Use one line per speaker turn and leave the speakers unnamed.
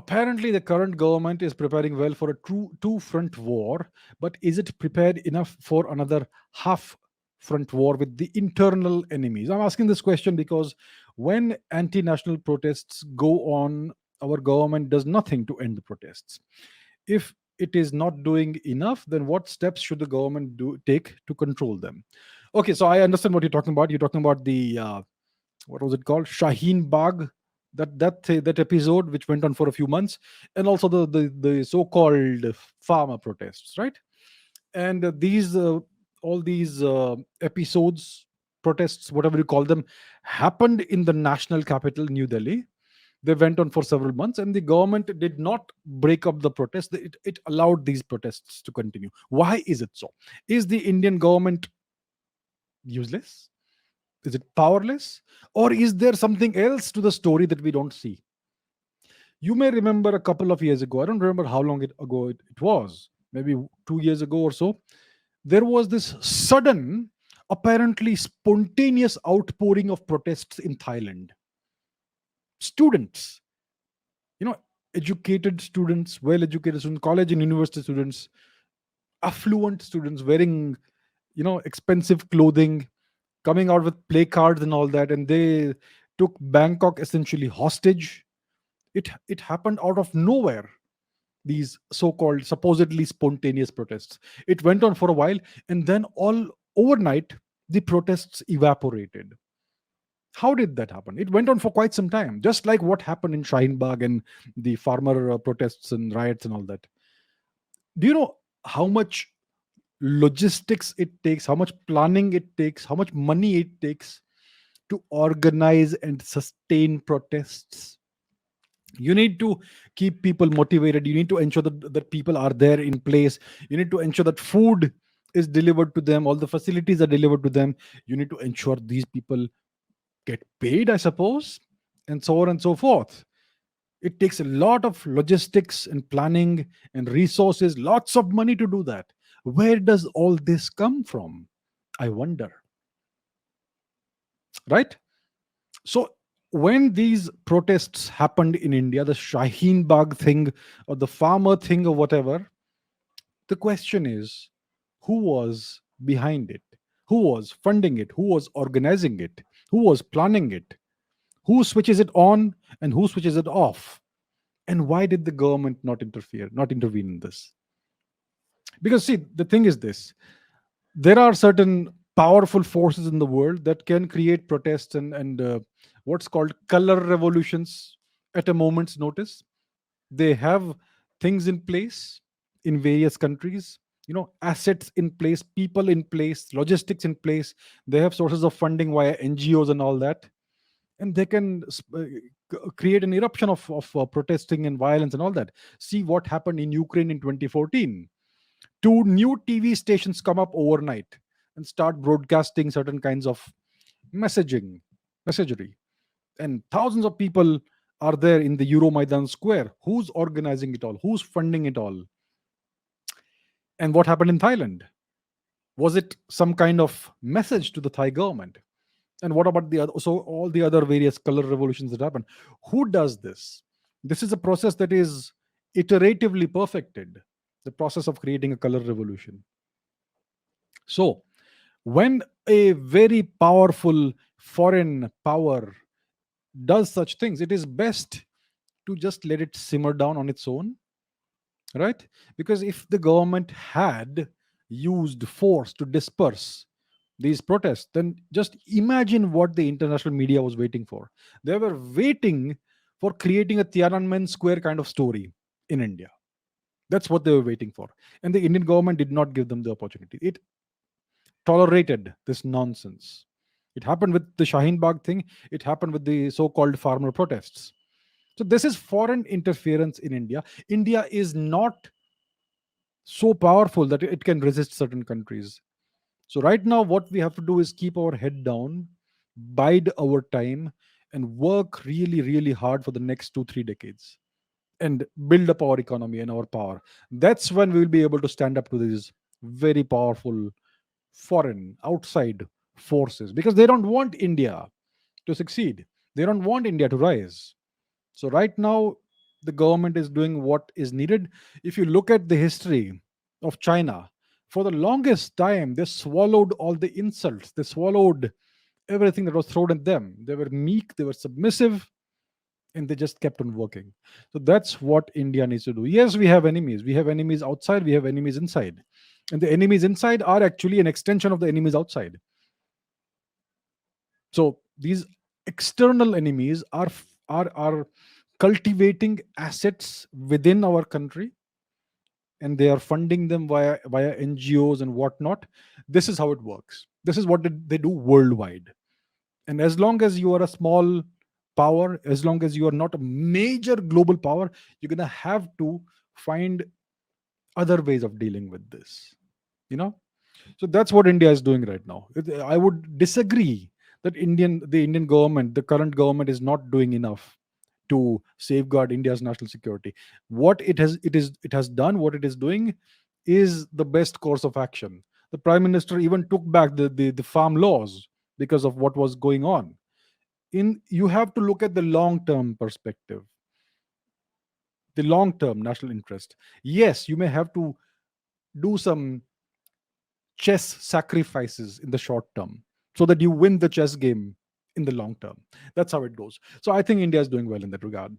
Apparently, the current government is preparing well for a true two-front war, but is it prepared enough for another half-front war with the internal enemies? I'm asking this question because when anti-national protests go on, our government does nothing to end the protests. If it is not doing enough, then what steps should the government take to control them? Okay, so I understand what you're talking about. You're talking about the what was it called, Shaheen Bagh, that episode which went on for a few months, and also the so-called farmer protests, right? And these all these episodes, protests, whatever you call them, happened in the national capital, New Delhi. They went on for several months, and the government did not break up the protests. It allowed these protests to continue. Why is it so? Is the Indian government useless? Is it powerless? Or is there something else to the story that we don't see? You may remember a couple of years ago, I don't remember how long ago it was, maybe 2 years ago or so, there was this sudden, apparently spontaneous outpouring of protests in Thailand. Students, you know, educated students, well educated students, college and university students, affluent students wearing, expensive clothing, coming out with placards and all that, and they took Bangkok essentially hostage. It happened out of nowhere. These so-called supposedly spontaneous protests. It went on for a while, and then all overnight the protests evaporated. How did that happen? It went on for quite some time, just like what happened in Shaheen Bagh and the farmer protests and riots and all that. Do you know how much logistics it takes, how much planning it takes, how much money it takes to organize and sustain protests? You need to keep people motivated. You need to ensure that people are there in place. You need to ensure that food is delivered to them, all the facilities are delivered to them. You need to ensure these people get paid, I suppose, and so on and so forth. It takes a lot of logistics and planning and resources, lots of money to do that. Where does all this come from? I wonder, right? So, when these protests happened in India, the Shaheen Bagh thing or the farmer thing or whatever, the question is, who was behind it? Who was funding it? Who was organizing it? Who was planning it? Who switches it on and who switches it off? And why did the government not intervene in this? Because, see, the thing is this: there are certain powerful forces in the world that can create protests and what's called color revolutions at a moment's notice. They have things in place in various countries, assets in place, people in place, logistics in place. They have sources of funding via NGOs and all that, and they can create an eruption of protesting and violence and all that. See what happened in Ukraine in 2014. Two new TV stations come up overnight and start broadcasting certain kinds of messagery, and thousands of people are there in the Euromaidan Square. Who's organizing it all? Who's funding it all? And what happened in Thailand? Was it some kind of message to the Thai government? And what about the other, so all the other various color revolutions that happen? Who does this? This is a process that is iteratively perfected. The process of creating a color revolution. So, when a very powerful foreign power does such things, it is best to just let it simmer down on its own, right? Because if the government had used force to disperse these protests, then just imagine what the international media was waiting for. They were waiting for creating a Tiananmen Square kind of story in India. That's what they were waiting for. And the Indian government did not give them the opportunity. It tolerated this nonsense. It happened with the Shaheen Bagh thing, it happened with the so called farmer protests. So, this is foreign interference in India. India is not so powerful that it can resist certain countries. So, right now, what we have to do is keep our head down, bide our time, and work really, really hard for the next 2, 3 decades and build up our economy and our power. That's when we will be able to stand up to these very powerful foreign outside forces, because they don't want India to succeed. They don't want India to rise. So right now The government is doing what is needed. If you look at the history of China, for the longest time, they swallowed all the insults, they swallowed everything that was thrown at them. They were meek, they were submissive, and they just kept on working. So that's what India needs to do. Yes, we have enemies. We have enemies outside, we have enemies inside. And the enemies inside are actually an extension of the enemies outside. So these external enemies are cultivating assets within our country, and they are funding them via NGOs and whatnot. This is how it works. This is what they do worldwide. And as long as you are a small power, as long as you are not a major global power, you're gonna have to find other ways of dealing with this. You know, so that's what India is doing right now. I would disagree that the Indian government, the current government, is not doing enough to safeguard India's national security. What it has done, what it is doing, is the best course of action. The Prime Minister even took back the farm laws because of what was going on. In You have to look at the long term perspective, the long term national interest. Yes, you may have to do some chess sacrifices in the short term so that you win the chess game in the long term. That's how it goes. So I think India is doing well in that regard.